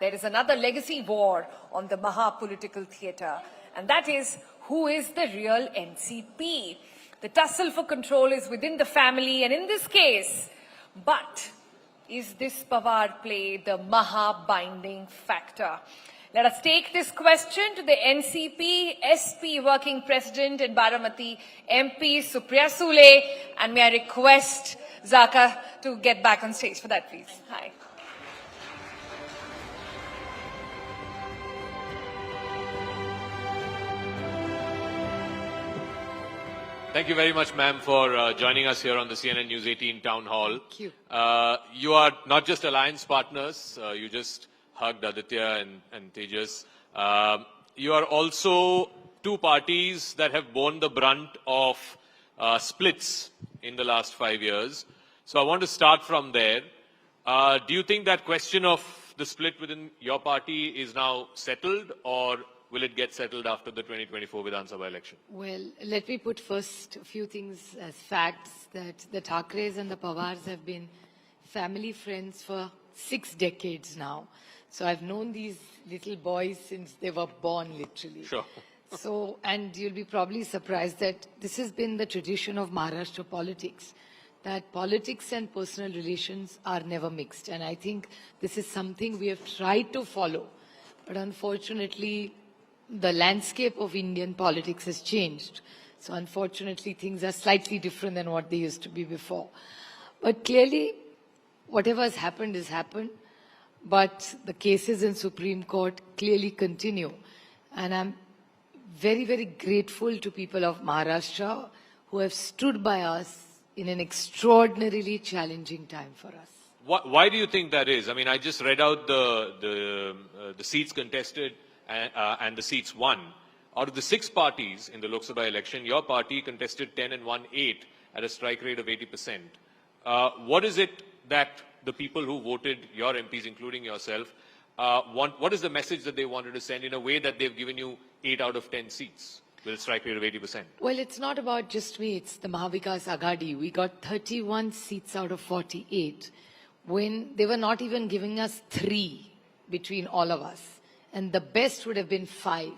there is another legacy war on the Maha-political theatre, and that is, who is the real NCP? The tussle for control is within the family, and in this case, but is this Pawar play the Maha-binding factor? Let us take this question to the NCP SP Working President in Baramati, MP Supriya Sule, and may I request Zaka to get back on stage for that, please. Hi. Thank you very much, ma'am, for joining us here on the CNN News 18 Town Hall. Thank you. You are not just alliance partners, you just hugged Aditya and Tejas. You are also two parties that have borne the brunt of splits in the last 5 years. So I want to start from there. Do you think that question of the split within your party is now settled, or will it get settled after the 2024 Vidhan Sabha election? Well, let me put first a few things as facts, that the Thakres and the Pawars have been family friends for 6 decades now. So I've known these little boys since they were born, literally. Sure. So, and you'll be probably surprised that this has been the tradition of Maharashtra politics, that politics and personal relations are never mixed. And I think this is something we have tried to follow. But unfortunately, the landscape of Indian politics has changed. So unfortunately, things are slightly different than what they used to be before. But clearly, whatever has happened has happened. But the cases in Supreme Court clearly continue. And I'm very, very grateful to people of Maharashtra who have stood by us in an extraordinarily challenging time for us. Why do you think that is? I mean, I just read out the seats contested and the seats won. Out of the 6 parties in the Lok Sabha election, your party contested 10 and won 8 at a strike rate of 80%. What is it that the people who voted, your MPs, including yourself, what is the message that they wanted to send in a way that they've given you 8 out of 10 seats with a strike rate of 80%? Well, it's not about just me, it's the Mahavikas Aghadi. We got 31 seats out of 48 when they were not even giving us 3 between all of us. And the best would have been 5.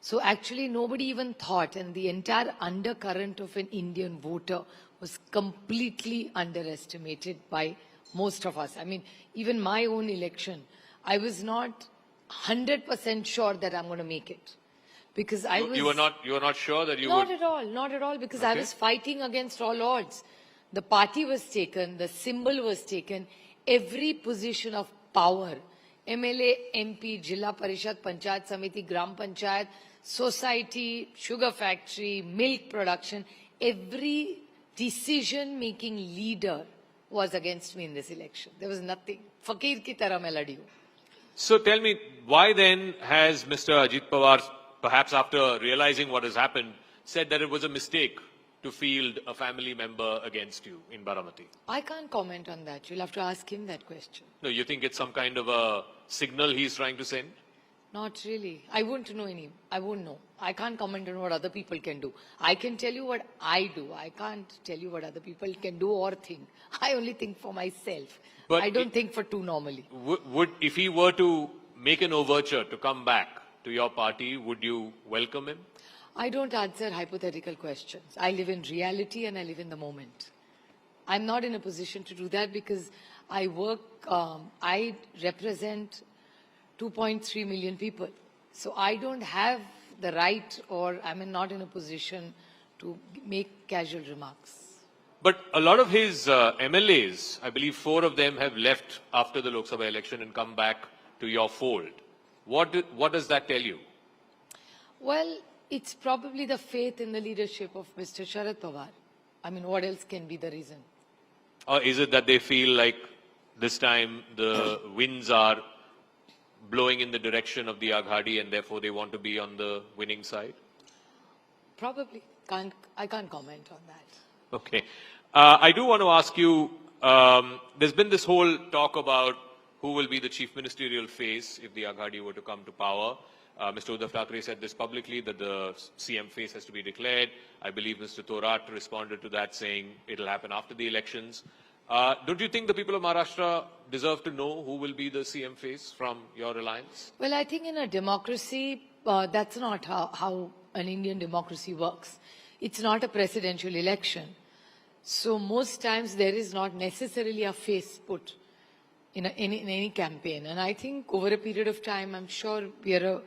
So actually nobody even thought, and the entire undercurrent of an Indian voter was completely underestimated by most of us. I mean, even my own election, I was not 100% sure that I'm going to make it. Because I was... You were not sure that you would... Not at all, because I was fighting against all odds. The party was taken, the symbol was taken, every position of power, MLA, MP, Jilla Parishad, Panchayat Samiti, Gram Panchayat, society, sugar factory, milk production, every decision-making leader was against me in this election. There was nothing. Fakir ki tarah main ladi hu. So tell me, why then has Mr. Ajit Pawar, perhaps after realizing what has happened, said that it was a mistake to field a family member against you in Baramati? I can't comment on that. You'll have to ask him that question. No, you think it's some kind of a signal he's trying to send? Not really. I wouldn't know any. I won't know. I can't comment on what other people can do. I can tell you what I do. I can't tell you what other people can do or think. I only think for myself. But I don't think for two normally. Would, if he were to make an overture to come back to your party, would you welcome him? I don't answer hypothetical questions. I live in reality and I live in the moment. I'm not in a position to do that because I work, I represent 2.3 million people. So I don't have the right, or I'm not in a position to make casual remarks. But a lot of his MLAs, I believe 4 of them have left after the Lok Sabha election and come back to your fold. What does that tell you? Well, it's probably the faith in the leadership of Mr. Sharad Pawar. I mean, what else can be the reason? Or is it that they feel like this time the winds are blowing in the direction of the Aghadi and therefore they want to be on the winning side? Probably. I can't comment on that. Okay. I do want to ask you, there's been this whole talk about who will be the chief ministerial face if the Aghadi were to come to power. Mr. Uddhav Thackeray said this publicly, that the CM face has to be declared. I believe Mr. Thorat responded to that saying it'll happen after the elections. Don't you think the people of Maharashtra deserve to know who will be the CM face from your alliance? Well, I think in a democracy, that's not how an Indian democracy works. It's not a presidential election. So most times there is not necessarily a face put in any campaign. And I think over a period of time, I'm sure we are a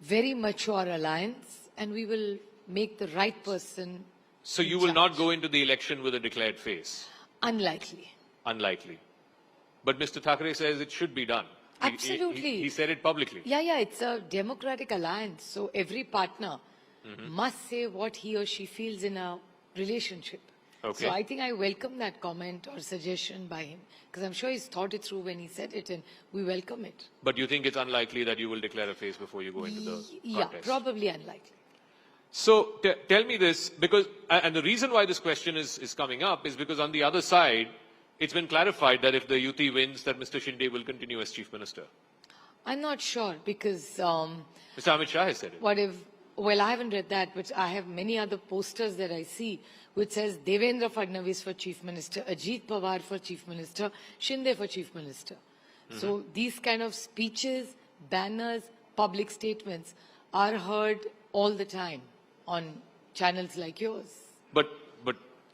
very mature alliance and we will make the right person. So you will not go into the election with a declared face? Unlikely. Unlikely. But Mr. Thackeray says it should be done. Absolutely. He said it publicly. Yeah, it's a democratic alliance. So every partner must say what he or she feels in a relationship. Okay. So I think I welcome that comment or suggestion by him because I'm sure he's thought it through when he said it and we welcome it. But you think it's unlikely that you will declare a face before you go into the Yeah, contest? probably unlikely. So tell me this, because, and the reason why this question is coming up is because on the other side, it's been clarified that if the Yuti wins, that Mr. Shinde will continue as Chief Minister. I'm not sure because Mr. Amit Shah has said it. well, I haven't read that, but I have many other posters that I see which says Devendra Fadnavis for Chief Minister, Ajit Pawar for Chief Minister, Shinde for Chief Minister. So these kind of speeches, banners, public statements are heard all the time on channels like yours. But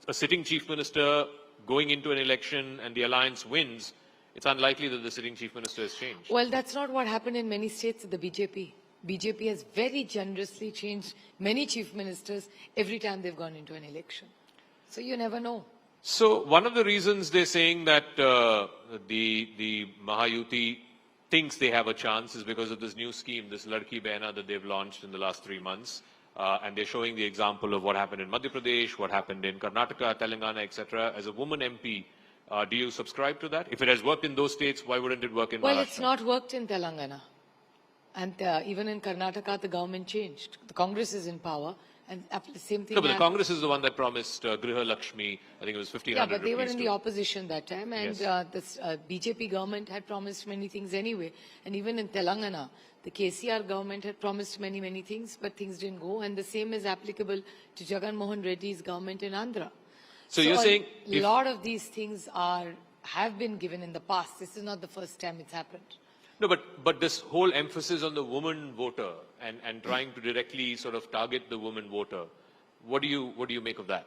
a sitting Chief Minister going into an election and the alliance wins, it's unlikely that the sitting Chief Minister has changed. Well, that's not what happened in many states of the BJP. BJP has very generously changed many chief ministers every time they've gone into an election. So you never know. So one of the reasons they're saying that the Mahayuti thinks they have a chance is because of this new scheme, this Ladki Behna that they've launched in the last 3 months. And they're showing the example of what happened in Madhya Pradesh, what happened in Karnataka, Telangana, etc. As a woman MP, do you subscribe to that? If it has worked in those states, why wouldn't it work in Maharashtra? Well, it's not worked in Telangana. And even in Karnataka, the government changed. The Congress is in power. And the same thing No, but the happened. Congress is the one that promised Griha Lakshmi, I think it was 1,500 Yeah, but they were rupees in to- the opposition that time, and Yes. the BJP government had promised many things anyway. And even in Telangana, the KCR government had promised many things, but things didn't go. And the same is applicable to Jagan Mohan Reddy's government in Andhra. So you're saying a lot of these things have been given in the past. This is not the first time it's happened. No, but this whole emphasis on the woman voter and trying to directly sort of target the woman voter, what do you make of that?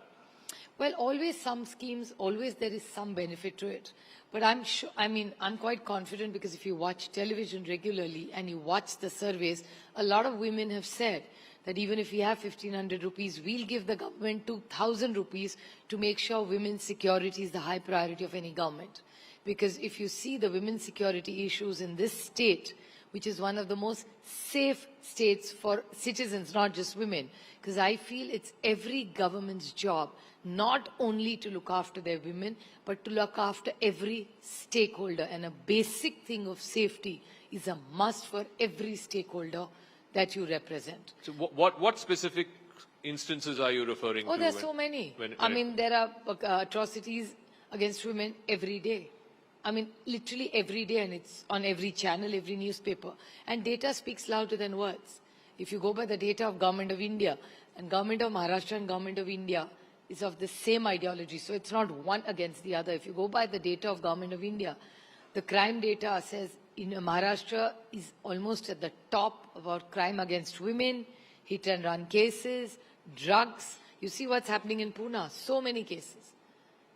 Well, always some schemes, always there is some benefit to it. But I'm sure, I'm quite confident because if you watch television regularly and you watch the surveys, a lot of women have said that even if we have 1,500 rupees, we'll give the government 2,000 rupees to make sure women's security is the high priority of any government. Because if you see the women's security issues in this state, which is one of the most safe states for citizens, not just women, because I feel it's every government's job not only to look after their women, but to look after every stakeholder. And a basic thing of safety is a must for every stakeholder that you represent. So what specific instances are you referring to? Oh, there's so many. There are atrocities against women every day. Literally every day, and it's on every channel, every newspaper. And data speaks louder than words. If you go by the data of Government of India, and Government of Maharashtra and Government of India is of the same ideology, so it's not one against the other. If you go by the data of Government of India, the crime data says in Maharashtra is almost at the top about crime against women, hit and run cases, drugs. You see what's happening in Pune, so many cases.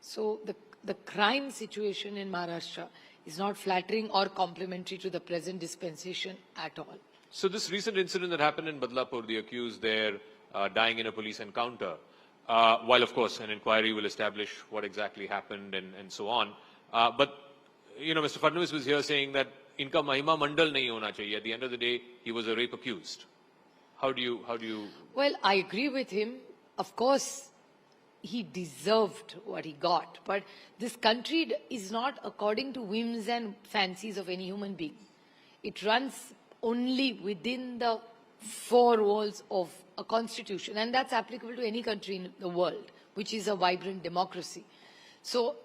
So the crime situation in Maharashtra is not flattering or complimentary to the present dispensation at all. So this recent incident that happened in Badlapur, the accused there dying in a police encounter, while of course an inquiry will establish what exactly happened and so on. But, Mr. Fadnavis was here saying that inka mahima mandal nahi hona chahiye. At the end of the day, he was a rape accused. How do you? Well, I agree with him. Of course, he deserved what he got. But this country is not according to whims and fancies of any human being. It runs only within the four walls of a constitution. And that's applicable to any country in the world, which is a vibrant democracy. So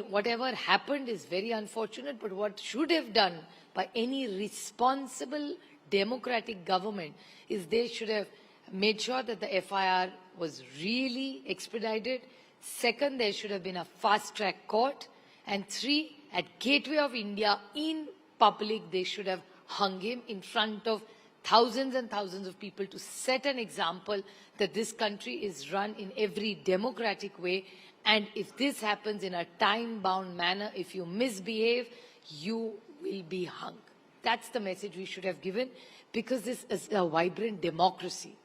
whatever happened is very unfortunate, but what should have done by any responsible democratic government is they should have made sure that the FIR was really expedited, Second, there should have been a fast-track court. And 3, at Gateway of India, in public, they should have hung him in front of thousands and thousands of people to set an example that this country is run in every democratic way. And if this happens in a time-bound manner, if you misbehave, you will be hung. That's the message we should have given, because this is a vibrant democracy.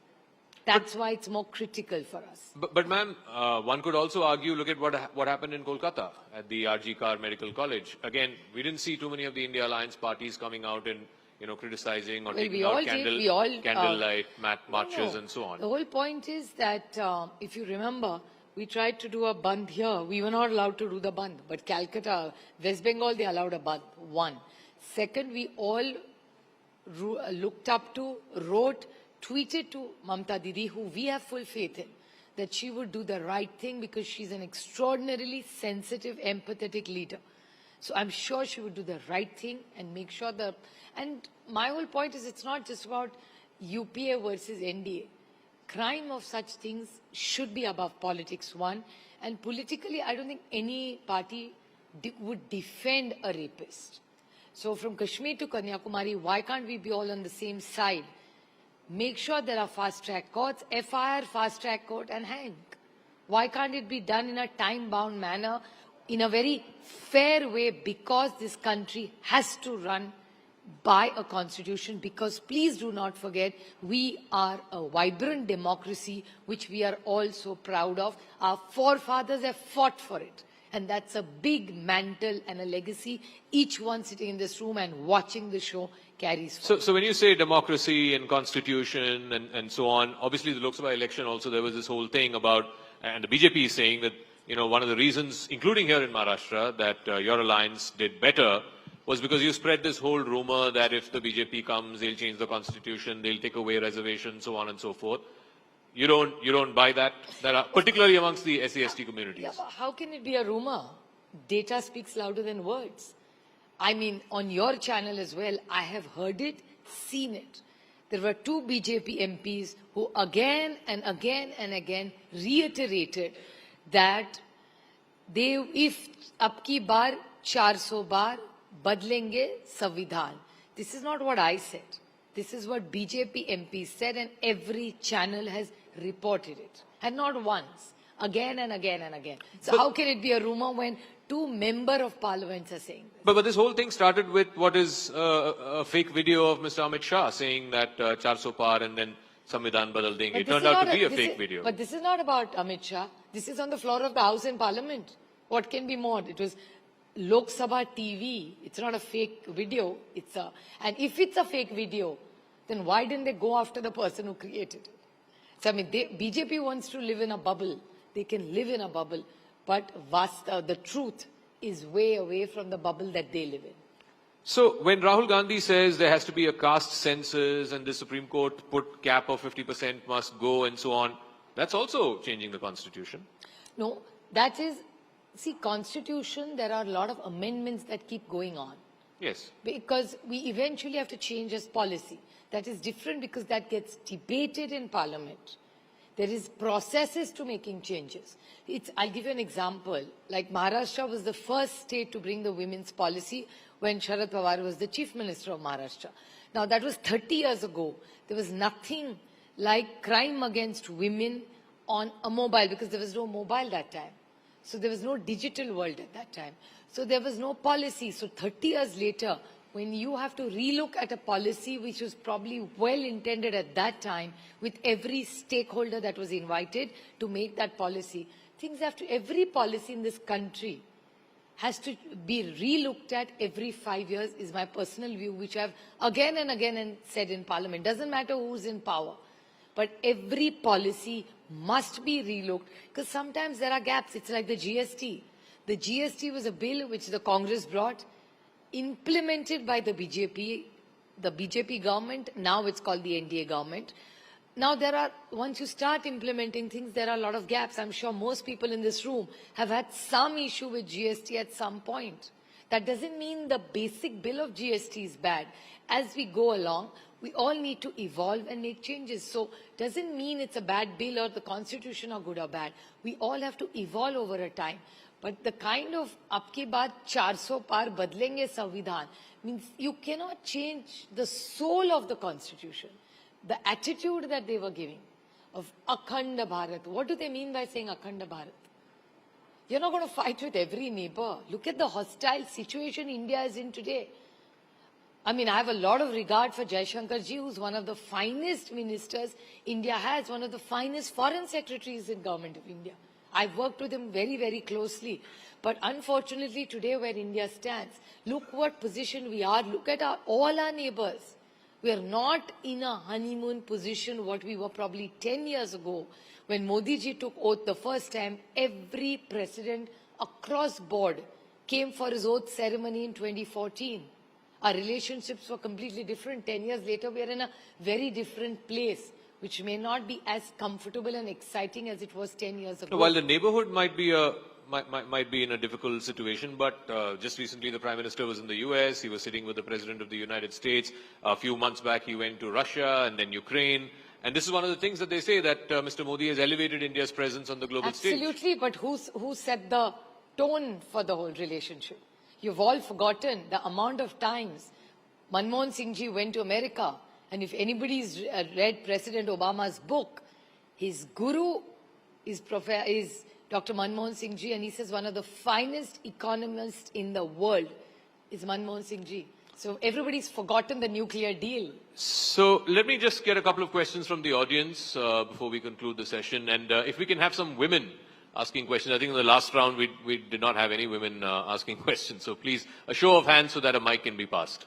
That's why it's more critical for us. But ma'am, one could also argue, look at what happened in Kolkata at the RG Kar Medical College. Again, we didn't see too many of the India Alliance parties coming out and, criticizing or taking out candlelight marches and so on. The whole point is that, if you remember, we tried to do a bandh here. We were not allowed to do the bandh. But Calcutta, West Bengal, they allowed a bandh. 1. Second, we all looked up to, wrote, tweeted to Mamta Didi, who we have full faith in, that she would do the right thing because she's an extraordinarily sensitive, empathetic leader. So I'm sure she would do the right thing and make sure that... And my whole point is, it's not just about UPA versus NDA. Crime of such things should be above politics, 1. And politically, I don't think any party would defend a rapist. So from Kashmir to Kanyakumari, why can't we be all on the same side? Make sure there are fast-track courts, FIR, fast-track court, and hang. Why can't it be done in a time-bound manner, in a very fair way, because this country has to run by a constitution, because please do not forget, we are a vibrant democracy, which we are all so proud of. Our forefathers have fought for it. And that's a big mantle and a legacy each one sitting in this room and watching the show carries forward. So when you say democracy and constitution and so on, obviously the Lok Sabha election also, there was this whole thing about, and the BJP is saying that, one of the reasons, including here in Maharashtra, that your alliance did better was because you spread this whole rumor that if the BJP comes, they'll change the constitution, they'll take away reservations, so on and so forth. You don't buy that, particularly amongst the SC/ST communities. Yeah, but how can it be a rumor? Data speaks louder than words. I mean, on your channel as well, I have heard it, seen it. There were 2 BJP MPs who again and again and again reiterated that if ab ki baar 400 baar badlenge Samvidhan. This is not what I said. This is what BJP MPs said, and every channel has reported it. And not once, again and again and again. So how can it be a rumor when 2 members of parliament are saying this? But this whole thing started with what is a fake video of Mr. Amit Shah saying that 400 par and then Samvidhan badal denge. It turned out to be a fake video. But this is not about Amit Shah. This is on the floor of the House in Parliament. What can be more? It was Lok Sabha TV. It's not a fake video. And if it's a fake video, then why didn't they go after the person who created it? So, I mean, BJP wants to live in a bubble. They can live in a bubble, but the truth is way away from the bubble that they live in. So, when Rahul Gandhi says there has to be a caste census and the Supreme Court put cap of 50% must go and so on, that's also changing the constitution. No, that is, see, constitution, there are a lot of amendments that keep going on. Yes. Because we eventually have to change as policy. That is different because that gets debated in Parliament. There is processes to making changes. I'll give you an example. Like Maharashtra was the first state to bring the women's policy when Sharad Pawar was the Chief Minister of Maharashtra. Now that was 30 years ago. There was nothing like crime against women on a mobile because there was no mobile that time. So there was no digital world at that time. So there was no policy. So 30 years later, when you have to relook at a policy which was probably well intended at that time with every stakeholder that was invited to make that policy, every policy in this country has to be relooked at every 5 years is my personal view, which I've again and again said in Parliament. Doesn't matter who's in power, but every policy must be relooked because sometimes there are gaps. It's like the GST. The GST was a bill which the Congress brought, implemented by the BJP government. Now it's called the NDA government. Now once you start implementing things, there are a lot of gaps. I'm sure most people in this room have had some issue with GST at some point. That doesn't mean the basic bill of GST is bad. As we go along, we all need to evolve and make changes. So doesn't mean it's a bad bill or the constitution are good or bad. We all have to evolve over a time. But the kind of "Abki baat 400 par badlenge Samvidhan" means you cannot change the soul of the constitution, the attitude that they were giving of Akhanda Bharat. What do they mean by saying Akhanda Bharat? You're not going to fight with every neighbor. Look at the hostile situation India is in today. I mean, I have a lot of regard for Jaishankar ji, who's one of the finest ministers India has, one of the finest foreign secretaries in government of India. I've worked with him very, very closely. But unfortunately, today where India stands, look what position we are. Look at all our neighbors. We are not in a honeymoon position what we were probably 10 years ago when Modi ji took oath the first time. Every president across board came for his oath ceremony in 2014. Our relationships were completely different. 10 years later, we are in a very different place, which may not be as comfortable and exciting as it was 10 years ago. While the neighborhood might be in a difficult situation, but just recently the Prime Minister was in the US, he was sitting with the President of the United States. A few months back he went to Russia and then Ukraine. And this is one of the things that they say, that Mr. Modi has elevated India's presence on the global stage. Absolutely, but who set the tone for the whole relationship? You've all forgotten the amount of times Manmohan Singh ji went to America. And if anybody's read President Obama's book, his guru is Dr. Manmohan Singh ji, and he says one of the finest economists in the world is Manmohan Singh ji. So everybody's forgotten the nuclear deal. So let me just get a couple of questions from the audience before we conclude the session. And if we can have some women asking questions. I think in the last round we did not have any women asking questions. So please, a show of hands so that a mic can be passed.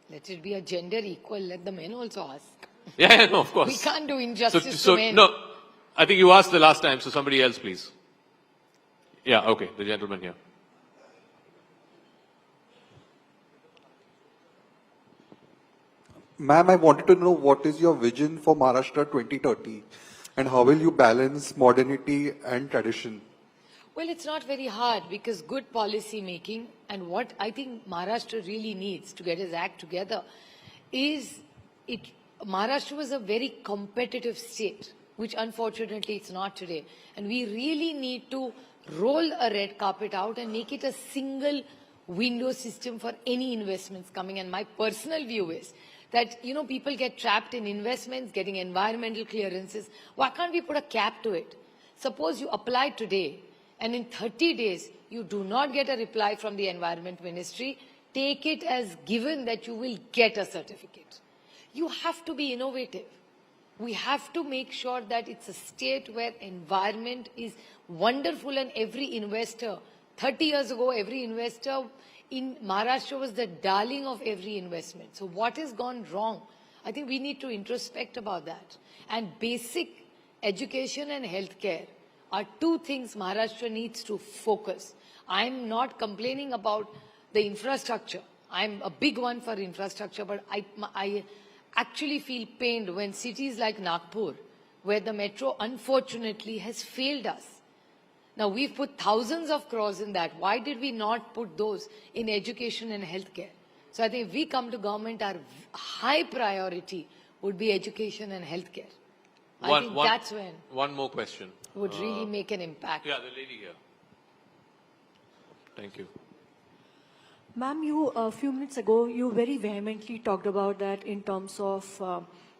Let it be a gender equal. Let the men also ask. Yeah, no, of course. We can't do injustice to men. No, I think you asked the last time, so somebody else, please. Yeah, okay, the gentleman here. Ma'am, I wanted to know what is your vision for Maharashtra 2030 and how will you balance modernity and tradition? Well, it's not very hard because good policy making and what I think Maharashtra really needs to get its act together is Maharashtra was a very competitive state, which unfortunately it's not today. And we really need to roll a red carpet out and make it a single window system for any investments coming. And my personal view is that, you know, people get trapped in investments, getting environmental clearances. Why can't we put a cap to it? Suppose you apply today and in 30 days you do not get a reply from the Environment Ministry, take it as given that you will get a certificate. You have to be innovative. We have to make sure that it's a state where environment is wonderful and every investor, 30 years ago, every investor in Maharashtra was the darling of every investment. So what has gone wrong? I think we need to introspect about that. And basic education and healthcare are two things Maharashtra needs to focus. I'm not complaining about the infrastructure. I'm a big one for infrastructure, but I actually feel pained when cities like Nagpur, where the metro unfortunately has failed us. Now, we've put thousands of crores in that. Why did we not put those in education and healthcare? So I think if we come to government, our high priority would be education and healthcare. I think that's when one more question would really make an impact. Yeah, the lady here. Thank you. Ma'am, you a few minutes ago, you very vehemently talked about that in terms of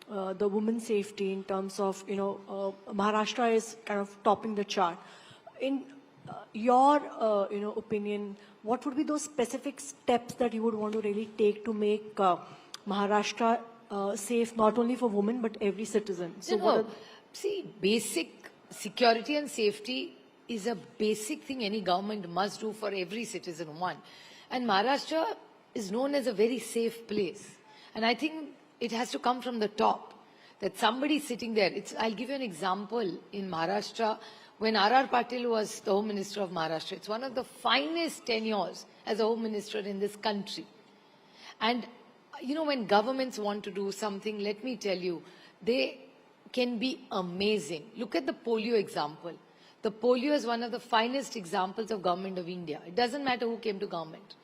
the women's safety, in terms of, Maharashtra is kind of topping the chart. In your, opinion, what would be those specific steps that you would want to really take to make Maharashtra safe, not only for women, but every citizen? So See, basic security and safety is a basic thing any government must do for every citizen, one. And Maharashtra is known as a very safe place. And I think it has to come from the top, that somebody sitting there. I'll give you an example in Maharashtra. When R.R. Patil was the Home Minister of Maharashtra, it's one of the finest tenures as a Home Minister in this country. And, when governments want to do something, let me tell you, they can be amazing. Look at the polio example. The polio is one of the finest examples of government of India. It doesn't matter who came to government.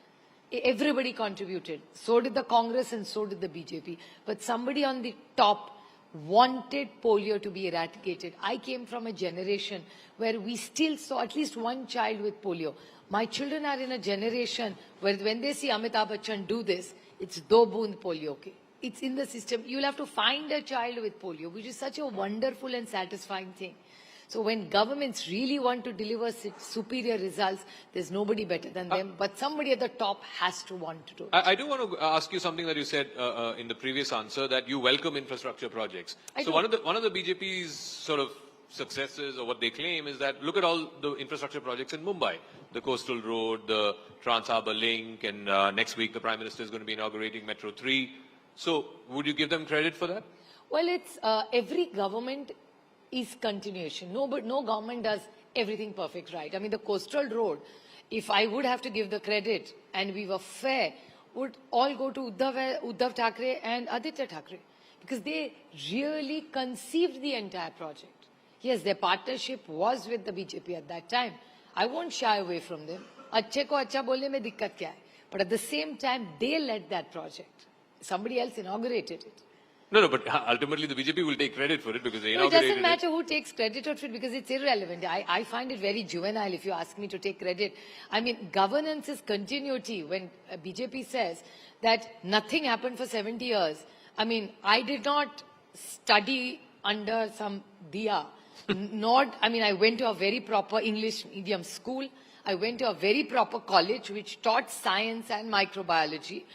Everybody contributed. So did the Congress and so did the BJP. But somebody on the top wanted polio to be eradicated. I came from a generation where we still saw at least one child with polio. My children are in a generation where when they see Amitabh Bachchan do this, it's do boond polio. Okay? It's in the system. You'll have to find a child with polio, which is such a wonderful and satisfying thing. So when governments really want to deliver superior results, there's nobody better than them. But somebody at the top has to want to do it. I do want to ask you something that you said in the previous answer, that you welcome infrastructure projects. I So do. one of the BJP's sort of successes, or what they claim, is that look at all the infrastructure projects in Mumbai, the coastal road, the Trans Harbour Link, and next week the Prime Minister is going to be inaugurating Metro 3. So would you give them credit for that? Well, it's every government is continuation. No government does everything perfect, right? I mean, the coastal road, if I would have to give the credit and we were fair, would all go to Uddhav Thackeray and Aditya Thackeray, because they really conceived the entire project. Yes, their partnership was with the BJP at that time. I won't shy away from them. Achhe ko acha bolne mein dikkat kya hai? But at the same time, they led that project. Somebody else inaugurated it. No, but ultimately the BJP will take credit for it because they No, it inaugurated doesn't matter who takes credit or it because it's irrelevant. I find it very juvenile if you ask me to take credit. I mean, governance is continuity. When BJP says that nothing happened for 70 years, I mean, I did not study under some diya. I went to a very proper English medium school. I went to a very proper college which taught science and microbiology.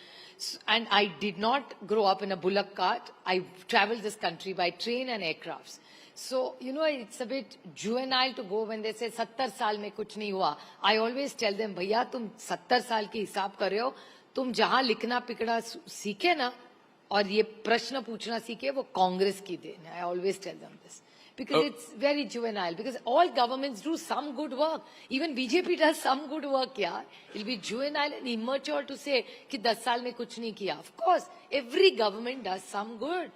And I did not grow up in a bullock cart. I traveled this country by train and aircrafts. So, you know, it's a bit juvenile to go when they say 70 saal mein kuch nahi hua. I always tell them, bhaiya, tum 70 saal ki hisab kar rahe ho, tum jahan likhna pikda seekhe na, aur ye prashna पूछना सीखे, वो कांग्रेस की then है. I always tell them this. Because it's very juvenile. Because all governments do some good work. Even BJP does some good work, yeah. It'll be juvenile and immature to say कि 10 साल में कुछ नहीं किया. Of course, every government does some good.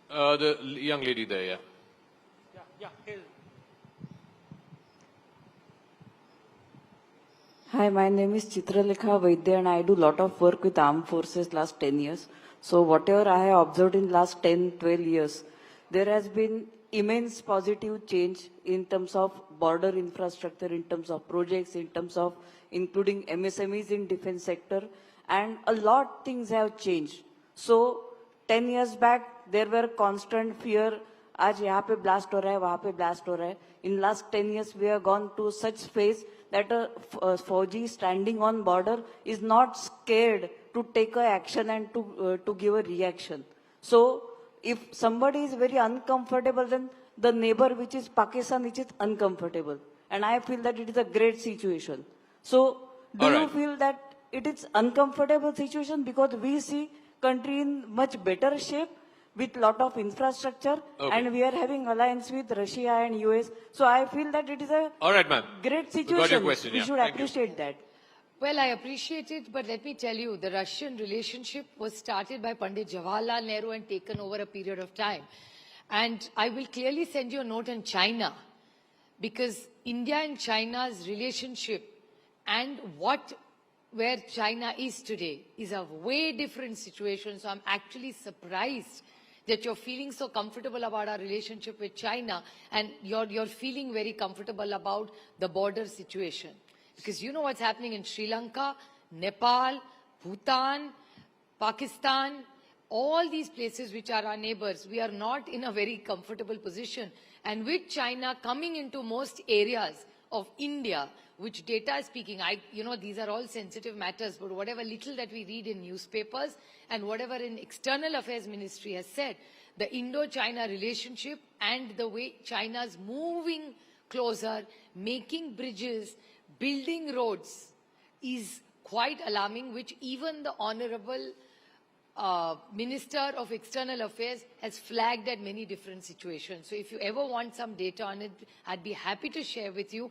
The young lady there, yeah. Hi, my name is Chitralekha Vaidya and I do a lot of work with armed forces last 10 years. So whatever I have observed in last 10, 12 years, there has been immense positive change in terms of border infrastructure, in terms of projects, in terms of including MSMEs in defense sector, and a lot things have changed. So 10 years back, there were constant fear, आज यहाँ पे blast हो रहा है, वहाँ पे blast हो रहा है. In last 10 years, we have gone to such phase that a Fauji standing on border is not scared to take a action and to give a reaction. So if somebody is very uncomfortable, then the neighbor, which is Pakistan, which is uncomfortable. And I feel that it is a great situation. So do you feel that it is uncomfortable situation because we see country in much better shape with lot of infrastructure and we are having alliance with Russia and US. So I feel that it is a great situation. Got your question, we should appreciate that. Well, I appreciate it, but let me tell you, the Russian relationship was started by Pandit Jawaharlal Nehru and taken over a period of time. And I will clearly send you a note on China, because India and China's relationship and where China is today is a way different situation. So I'm actually surprised that you're feeling so comfortable about our relationship with China and you're feeling very comfortable about the border situation. Because you know what's happening in Sri Lanka, Nepal, Bhutan, Pakistan, all these places which are our neighbors, we are not in a very comfortable position. And with China coming into most areas of India, which data is speaking, these are all sensitive matters, but whatever little that we read in newspapers and whatever in External Affairs Ministry has said, the Indo-China relationship and the way China's moving closer, making bridges, building roads is quite alarming, which even the Honorable Minister of External Affairs has flagged at many different situations. So if you ever want some data on it, I'd be happy to share with you.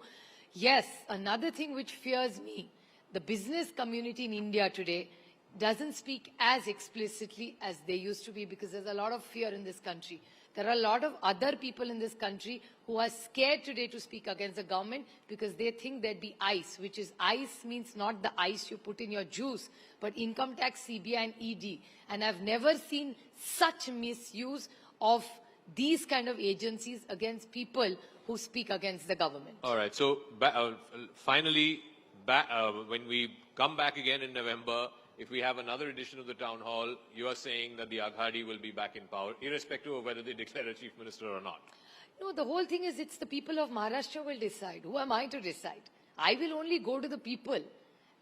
Yes, another thing which fears me, the business community in India today doesn't speak as explicitly as they used to be because there's a lot of fear in this country. There are a lot of other people in this country who are scared today to speak against the government because they think there'd be ICE, which is ICE means not the ice you put in your juice, but income tax, CBI and ED. And I've never seen such misuse of these kind of agencies against people who speak against the government. All right. So finally, when we come back again in November, if we have another edition of the town hall, you are saying that the Aghadi will be back in power, irrespective of whether they declare a chief minister or not. No, the whole thing is it's the people of Maharashtra will decide. Who am I to decide? I will only go to the people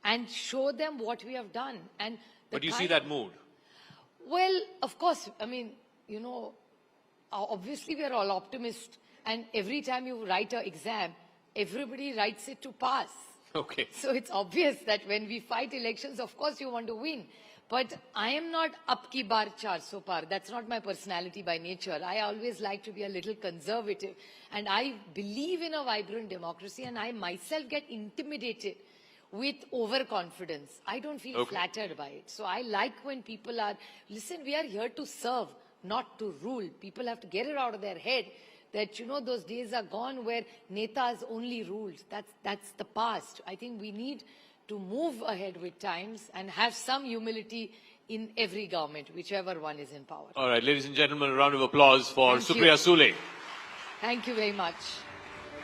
and show them what we have done. And But you see that mood. Well, of course, I mean, you know, obviously we are all optimists. And every time you write an exam, everybody writes it to pass. Okay. So it's obvious that when we fight elections, of course you want to win. But I am not up ki bar 400 par. That's not my personality by nature. I always like to be a little conservative. And I believe in a vibrant democracy, and I myself get intimidated with overconfidence. I don't feel flattered by it. So I like when people are, listen, we are here to serve, not to rule. People have to get it out of their head that, you know, those days are gone where netas only ruled. That's the past. I think we need to move ahead with times and have some humility in every government, whichever one is in power. All right, ladies and gentlemen, a round of applause for Thank you. Supriya Sule. Thank you very much.